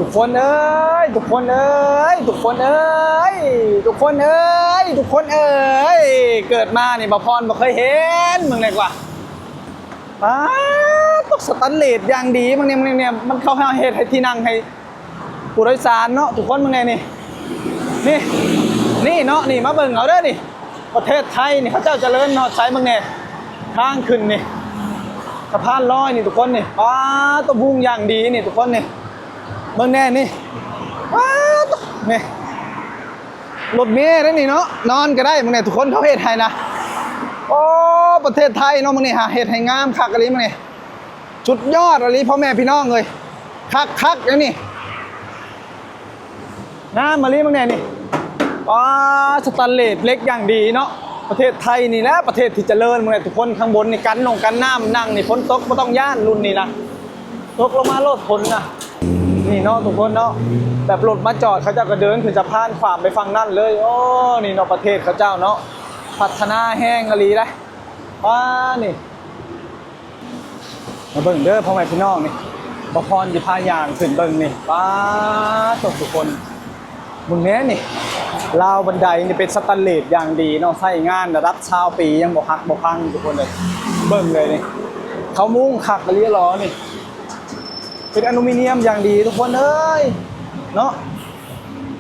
ทุกคนเอ้ยทุกคนเอ้ยทุกคนเอ้ยทุกคนเอ้ยทุกคนเอ้ยเกิดมานี่บ่พรบ่เคยเห็นมึงเลยกว่าป้าตกสแตนเลสอย่างดีมึงเนี่ยมันเข้าหาเหตุให้ที่นั่งให้ผู้โดยสารเนาะทุกคนมึงไงนี่เนาะนี่มาเบิ่งเอาเด้อนี่ประเทศไทยนี่เขาเจ้าเจริญเนาะใช้มึงเนี่ยทางขึ้นนี่สะพานลอยนี่ทุกคนนี่ป้าตัวบุ้งอย่างดีนี่ทุกคนนี่เบิ่งแน่นี่ว้าวนี่รถเมล์นั่นนี่เนาะนอนก็ได้มึงเนี่ยทุกคนเขาเฮ็ดให้นะโอ้ประเทศไทยเนาะมึงนี่หาเฮ็ดให้งามคักอะไรมึงนี่สุดยอดอะไรพ่อแม่พี่น้องเลยคักแล้วนี่งามมาลีมึงเนี่ยนี่ว้าสแตนเลสเล็กอย่างดีเนาะประเทศไทยนี่แหละประเทศที่เจริญมึงเนี่ยทุกคนข้างบนนี่กันน้ำนั่งนี่ฝนตกไม่ต้องย่านรุ่นนี่นะตกลงมาโลดฝนนะนี่เนาะทุกคนเนาะแบบรถมาจอดเขาเจ้าก็เดินขึ้นสะพานฝ่ามไปฝั่งนั่นเลยโอ้นี่เนาะประเทศเขาเจ้าเนาะพัฒนาแห้งอะไรได้ว้านี่มาเบิ่งเด้อพ่อแม่พี่น้องนี่บ่พรจะพายางขึ้นเบิ่งนี่ป้าทุกคนมึงแน่นี่ราวบันไดนี่เป็นสแตนเลสอย่างดีเนาะใช้งานระดับชาวปียังบ่หักบ่พังทุกคนเลยเบิ่งเลยนี่เขามุ้งขักอะไรล้อนี่เป็นอลูมิเนียมอย่างดีทุกคนเอ้ยเนาะ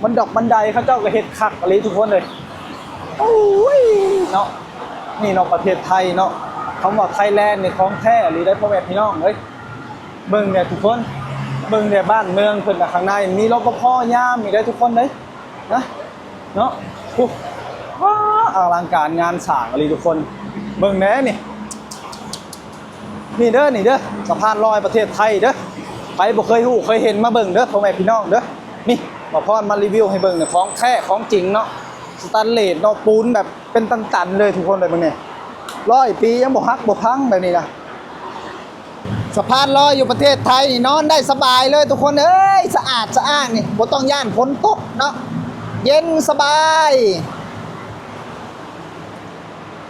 มันดอกบันไดเขาเจ้าก็เฮ็ดขักอะไรทุกคนเลยโอ้ยเนาะนี่เนาะประเทศไทยเนาะคำว่าไทยแลนด์นี่ของแท้อะไรได้พ่อแม่พี่น้องเฮ้ยเบิ่งเนี่ยทุกคนเบิ่งเนี่ยบ้านเมืองเพิ่นข้างในมีรปภยามมีได้ทุกคนเลยนะเนาะว้าอลังการงานสร้างอะไรทุกคนเบิ่งแน่นี่เด้อสะพานลอยประเทศไทยเด้อไปบ่เคยรู้เคยเห็นมาเบิ่งเด้อพ่อแม่พี่น้องเด้อนี่บ่พรมารีวิวให้เบิ่งเนี่ยของแท้ของจริงเนาะสแตนเลสเนาะปูนแบบเป็นตันๆเลยทุกคนเลยมึงเนี่ย100 ปียังบ่ฮักบ่พังแบบนี้นะสะพานลอยอยู่ประเทศไทยนี่นอนได้สบายเลยทุกคนเอ้ยสะอาดสะอ้างนี่บ่ต้องย่านฝนตกเนาะเย็นสบาย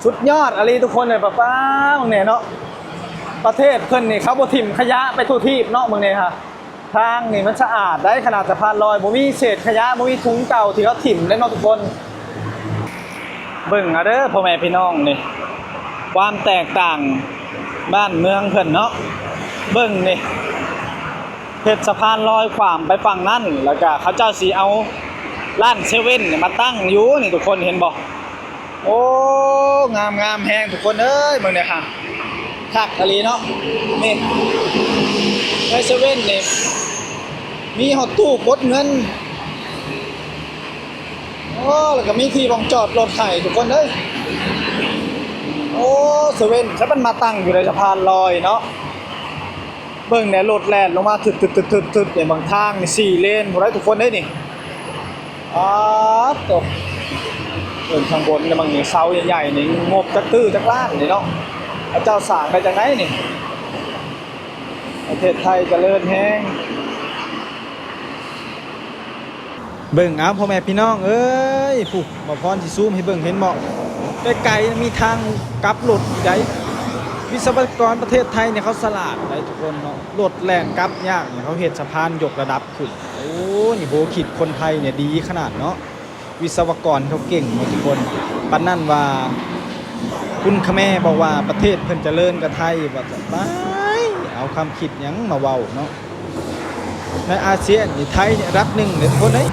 สุดยอดอะไรทุกคนเลยป้ามึงเนี่ยเนาะประเทศเพิ่นนี่เขาบ่ถิ่มขยะไปทั่วทีปเนาะมึงเนี่ยค่ะทางนี่มันสะอาดได้ขนาดสะพานลอยบ่มีเศษขยะบ่มีถุงเก่าที่เขาถิ่มได้เนาะทุกคนเบิ่งเอาเด้อพ่อแม่พี่น้องนี่ความแตกต่างบ้านเมืองเพิ่นเนาะเบิ่งนี่เฮ็ดสะพานลอยขวามไปฝั่งนั้นแล้วก็เขาเจ้าสิเอาร้านเซเว่นมาตั้งอยู่นี่ทุกคนเห็นบ่โอ้งามแฮงทุกคนเอ้ยเบิ่งเนี่ยค่ะคักอะไรเนาะนี่ในเซเว่นนี่มีฮอตตู้กดเงินโอ้แล้วก็มีที่รองจอดรถไถทุกคนเอ้ยโอ้เซเว่นถ้ามันมาตั้งอยู่ในสะพานลอยเนาะเบิ่งเนี่ยรถแล่นลงมาตึดเนี่ยบางทางนี่4 เลนบ่ได้ทุกคนเด้นี่ตกเบิ่งข้างบนเนี่ยบางนี่เสาใหญ่ๆนี่งบจักตื้อจักล้านนี่เนาะพระเจ้าสร้างไปจากไหนนี่ประเทศไทยเจริญแฮงเบิ่งเอาพ่อแม่พี่น้องเอ้ยผู้บ่พรสิซูมให้เบิ่งเห็นบ่ไกลๆมีทางกลับรถได้วิศวกรประเทศไทยเนี่ยเขาฉลาดได้ทุกคนเนาะรถแล่นกลับยากเนี่ยเขาเฮ็ดสะพานยกระดับขึ้นโอ้นี่โหคิดคนไทยเนี่ยดีขนาดเนาะวิศวกรเขาเก่งหมดทุกคนปานนั้นว่าคุณขแม่บอกว่าประเทศเพิ่นเจริญกับไทยว่าจะไปเอาคำคิดหยังมาเว้าเนาะในอาเซียนนี่ไทยเนี่ยรัก1เลยทุกคนเอ้ย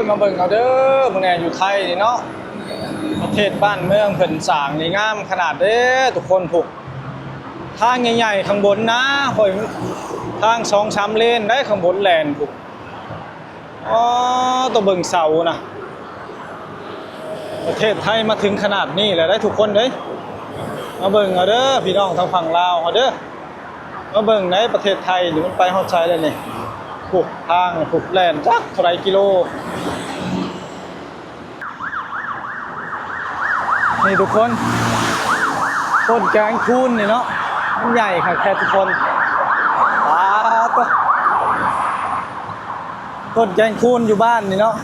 มาเบิ่งเอาเด้อพวกนี้อยู่ไทยนี่เนาะประเทศบ้านเมืองเพิ่นสร้างนี่งามขนาดเด้อทุกคนผูกทางใหญ่ๆข้างบนนะค่อยทาง2-3 เลนได้ข้างบนแลนผูกตัวเบิ่งเสานะประเทศไทยมาถึงขนาดนี้แล้วได้ทุกคนเด้มาเบิ่งเอาเด้อพี่น้องทางฝั่งลาวเอาเด้อมาเบิ่งในประเทศไทยนี่มันไปฮอดไสแล้วนี่ผูกทางผูกแลนจักเท่าไรกิโลนี่ทุกคนต้นแกงคูนนี่เนาะมันใหญ่ค่ะแค่ทุกคนตาตัว ต้นแกงคูนอยู่บ้านนี่เนาะ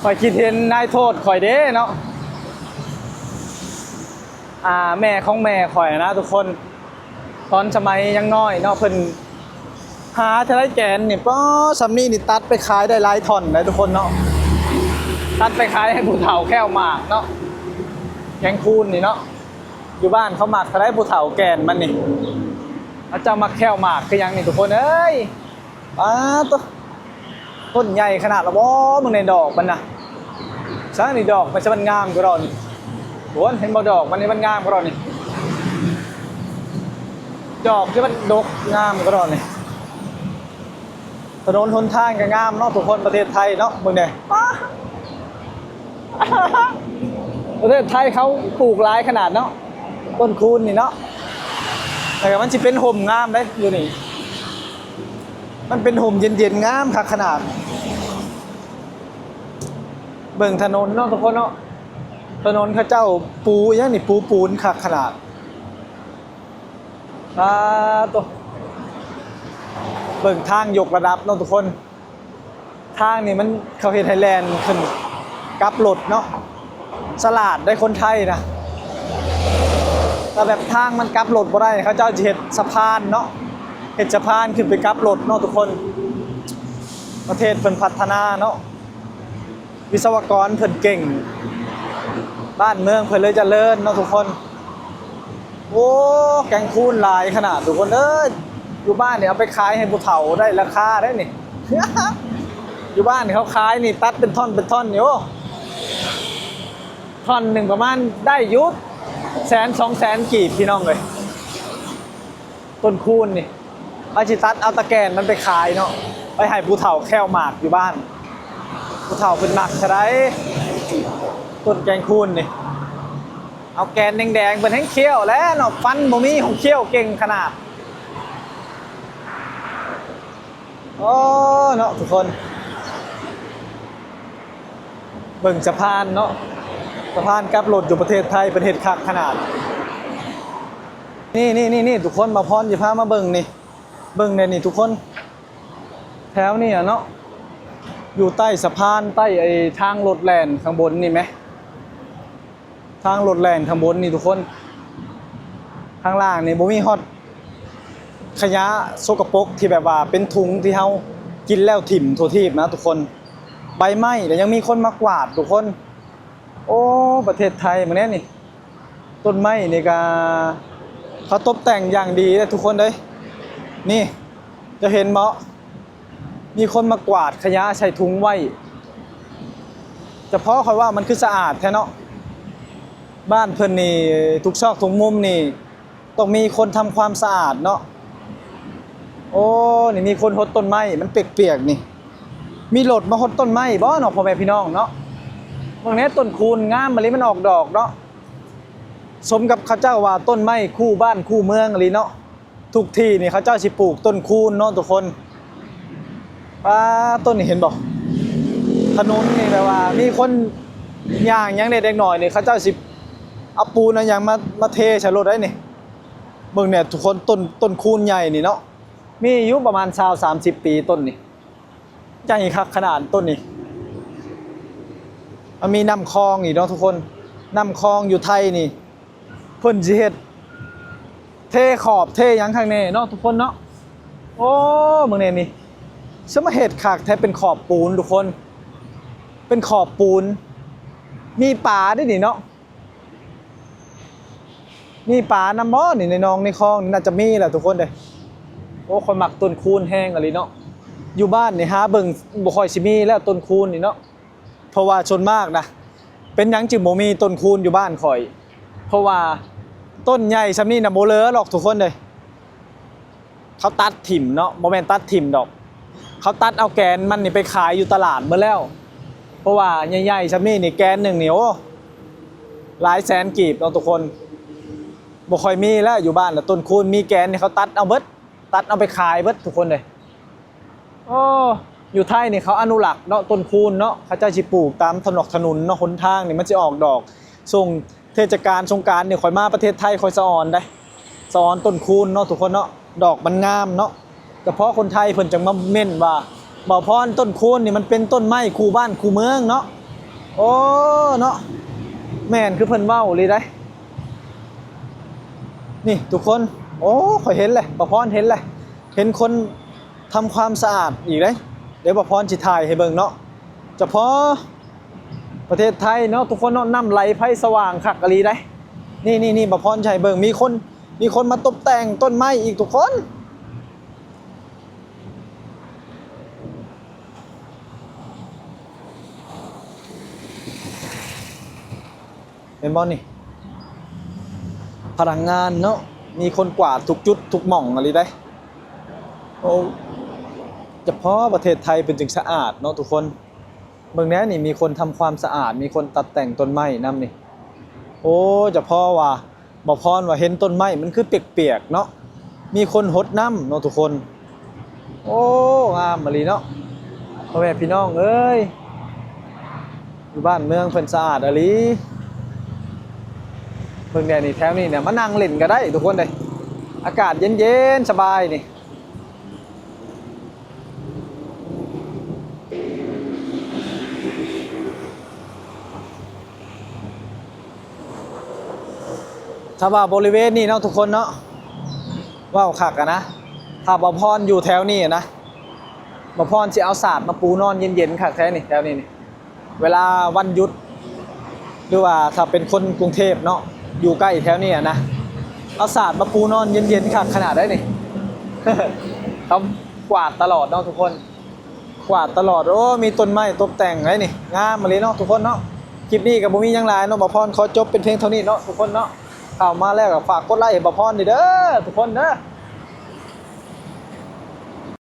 ข่อยคิดเห็นนายโทษข่อยเด้เนาะแม่ของแม่ข่อยนะทุกคนตอนสมัยยังน้อยเนาะเพิ่นหาทะเลแกนนี่ป้อสำนี่นี่ตัดไปขายได้หลายท่อนเลยทุกคนเนาะตัดไปขายให้ผู้เฒ่าแค่วหมากเนาะแกงคูนนี่เนาะอยู่บ้านเขาหมักทะเลผู้เฒ่าแกนมันนี่เขาจะมาแค่วหมากคือยังนี่ทุกคนเอ้ยต้นใหญ่ขนาดละบ่มึงในดอกมันนะช้างนี่ดอกมันจะมันงามกว่าเรานี่โหเห็นบ่ดอกมันนี่มันงามกว่าเรานี่ดอกที่มันดกงามกว่าเรานี่ถนนหนทางก็งามเนาะทุกคนประเทศไทยเนาะมึงเนี่ยประเทศไทยเขาปลูกหลายขนาดเนาะต้นคูนนี่เนาะแต่มันจะเป็นห่มงามได้อยู่นี่มันเป็นห่มเย็นๆงามค่ะขนาดเบิ่งถนนเนาะทุกคนเนาะถนนเขาเจ้าปูอย่างนี่ปูนค่ะขนาดตัวเบิ่งทางยกระดับเนาะทุกคนทางนี่มันเขาเฮ็ดไทยแลนด์ขึ้นกับรถเนาะสลาดได้คนไทยนะแต่แบบทางมันกับรถบ่ได้เขาเจ้าจะเฮ็ดสะพานเนาะเฮ็ดสะพานขึ้นไปกับรถเนาะทุกคนประเทศเพิ่นพัฒนาเนาะวิศวกรเพิ่นเก่งบ้านเมืองเพิ่นเลยเจริญเนาะทุกคนโอ้แกงคูนหลายขนาดทุกคนเอ้ยอยู่บ้านเนี่ยเอาไปขายให้ผู้เฒ่าได้ราคาได้นี่ อยู่บ้านเขาขายนี่ตัดเป็นท่อนอยู่ท่อนหนึ่งประมาณได้ยุบ100,000-200,000กีบพี่น้องเลยต้นคูนนี่อาชิตัดเอาตะแกนมันไปขายเนาะไปให้ผู้เฒ่าแค่วหมากอยู่บ้านผู้เฒ่าเป็นหมักใช่ไหมต้นแกงคูนนี่เอาแกนแดงๆเป็นแห้งเคี้ยวแล้วเนาะฟันบ่มีของเคี้ยวเก่งขนาดโอ้เนาะทุกคนเบิ่งสะพานเนาะสะพานกับรถอยู่ประเทศไทยประเทศคักขนาดนี่ทุกคนมาพรอย่าพามาเบิ่งนี่เบิ่งเนี่ยนี่ทุกคนแถวนี่เนาะอยู่ใต้สะพานใต้ไอ้ทางรถแล่นข้างบนนี่ไหมทางรถแล่นข้างบนนี่ทุกคนข้างล่างนี่บ่มีฮอดขยะโสกปรกที่แบบว่าเป็นถุงที่เฮากินแล้วถิ่มทั่วทีบนะทุกคนใบไม้แต่ยังมีคนมากวาดทุกคนโอ้ประเทศไทยมันแน่นี่ต้นไม้นี่ก็เขาตกแต่งอย่างดีเลยทุกคนเลยนี่จะเห็นมั้ยมีคนมากวาดขยะใส่ถุงไว้เฉพาะเขาว่ามันคือสะอาดแท้เนาะบ้านเพิ่นนี่ทุกซอกทุกมุมนี่ต้องมีคนทำความสะอาดเนาะโอ้นี่มีคนหดต้นไม้มันเปียกๆนี่มีรถมาหดต้นไม้บ่เนาะพ่อแม่พี่น้องเนาะบางนี้ต้นคูนงามมะลิมันออกดอกเนาะสมกับเขาเจ้าว่าต้นไม้คู่บ้านคู่เมืองอะไรเนาะทุกที่นี่เขาเจ้าสิปลูกต้นคูนเนาะทุกคนต้นนี่เห็นบ่ถนนนี่แปลว่ามีคนย่างยังเด็กๆหน่อยนี่เขาเจ้าสิเอาปูนอย่างมาเทใส่รถได้นี่เบิ่งเนี่ยทุกคนต้นคูนใหญ่นี่เนาะมีอายุประมาณ20-30 ปีต้นนี่ใหญ่คักขนาดต้นนี่มันมีน้ำคลองอีกเนาะทุกคนน้ำคลองอยู่ไทยนี่เพิ่นสิเฮ็ดเทขอบเทหยังข้างในเนาะทุกคนเนาะโอ้เมืองนี่สมาเฮ็ดคักแท้เป็นขอบปูนทุกคนเป็นขอบปูนมีปลาด้วยนี่เนาะมีปลาน้ำบ่อนี่ในหนองในคลองนี่น่าจะมีแหละทุกคนเด้โอ้คนมักต้นคูนแห้งอะไรเนาะอยู่บ้านนี่หาเบิ่งบ่ค่อยสิมีแล้วต้นคูนนี่เนาะเพราะว่าชนมากนะเป็นหยังจึงบ่มีต้นคูนอยู่บ้านข่อยเพราะว่าต้นใหญ่ซำนี้น่ะบ่เหลือหรอกทุกคนเด้เขาตัดถิ่มเนาะบ่แม่นตัดถิ่มดอกเขาตัดเอาแกนมันนี่ไปขายอยู่ตลาดเมื่อแล้วเพราะว่าใหญ่ๆซำนี้นี่แกนหนึ่งนี่โอ้หลายแสนกีบเนาะทุกคนบ่ค่อยมีแล้วอยู่บ้านแล้วต้นคูนมีแกนนี่เขาตัดเอาเบิดตัดเอาไปขายเบิดทุกคนเลยโอ้อยู่ไทยนี่เขาอนุรักษ์เนาะต้นคูนเนาะเขาจะสิปลูกตามถนนเนาะหนทางนี่มันจะออกดอกส่งเทศกาลสงกรานต์นี่ค่อยมาประเทศไทยค่อยสะออนได้สะออนต้นคูนเนาะทุกคนเนาะดอกมันงามเนาะเฉพาะคนไทยเพิ่นจังมาเม่นว่า บ่าวพรต้นคูนนี่มันเป็นต้นไม้คู่บ้านคู่เมืองเนาะโอ้เนาะแม่นคือเพิ่นเว้าเลยได้นี่ทุกคนโอ้ข่อยเห็นเลยบ่าวพรเห็นเลยเห็นคนทำความสะอาดอีกเลยเดี๋ยวบ่าวพรสิถ่ายให้เบิ่งเนาะเฉพาะประเทศไทยเนาะทุกคนเนาะน้ำไหลไฟสว่างคักอะลีได้นี่บ่าวพรชัยเบิ่งมีคนมาตกแต่งต้นไม้อีกทุกคนเป็นบอลนี่พลังงานเนาะมีคนกวาดทุกจุดทุกหม่องอะไรได้โอ้เฉพาะประเทศไทยเป็นจึงสะอาดเนาะทุกคนเมืองนี้นี่มีคนทำความสะอาดมีคนตัดแต่งต้นไม้นำนี่โอ้เฉพาะว่าบ่พรว่าเห็นต้นไม้มันคือเปียกๆเนาะมีคนหดน้ำเนาะทุกคนโอ้งามมาลีเนาะพ่อแม่พี่น้องเอ้ยอยู่บ้านเมืองเพิ่นสะอาดอะลีเพิ่งเนี่ยนี่แถวนี้เนี่ยมานั่งเล่นก็ได้ทุกคนเลยอากาศเย็นๆสบายนี่ถ้าว่าบริเวณนี้เนาะทุกคนเนาะว่าวคักอะนะถ้าบ่พรอยู่แถวนี้นะบ่พรสิเอาศาสตร์มาปูนอนเย็นๆคักแท้นี่แถวนี้นี่เวลาวันหยุดหรือว่าถ้าเป็นคนกรุงเทพเนาะอยู่ใกล้แถวนี้นะเอาศาสตร์มาปูนอนเย็นๆคักขนาดได้นี่ เขากวาดตลอดเนาะทุกคนกวาดตลอดโอ้มีต้นไม้ตกแต่งไว้นี่งามมาเลยเนาะทุกคนเนาะคลิปนี้กับบ่มีหยังหลายเนาะบ่พรขอจบเป็นเพียงเท่านี้เนาะทุกคนเนาะเข้ามาแล้วก็ฝากกดไลค์ให้บ่พรนี่เด้อทุกคนเด้อ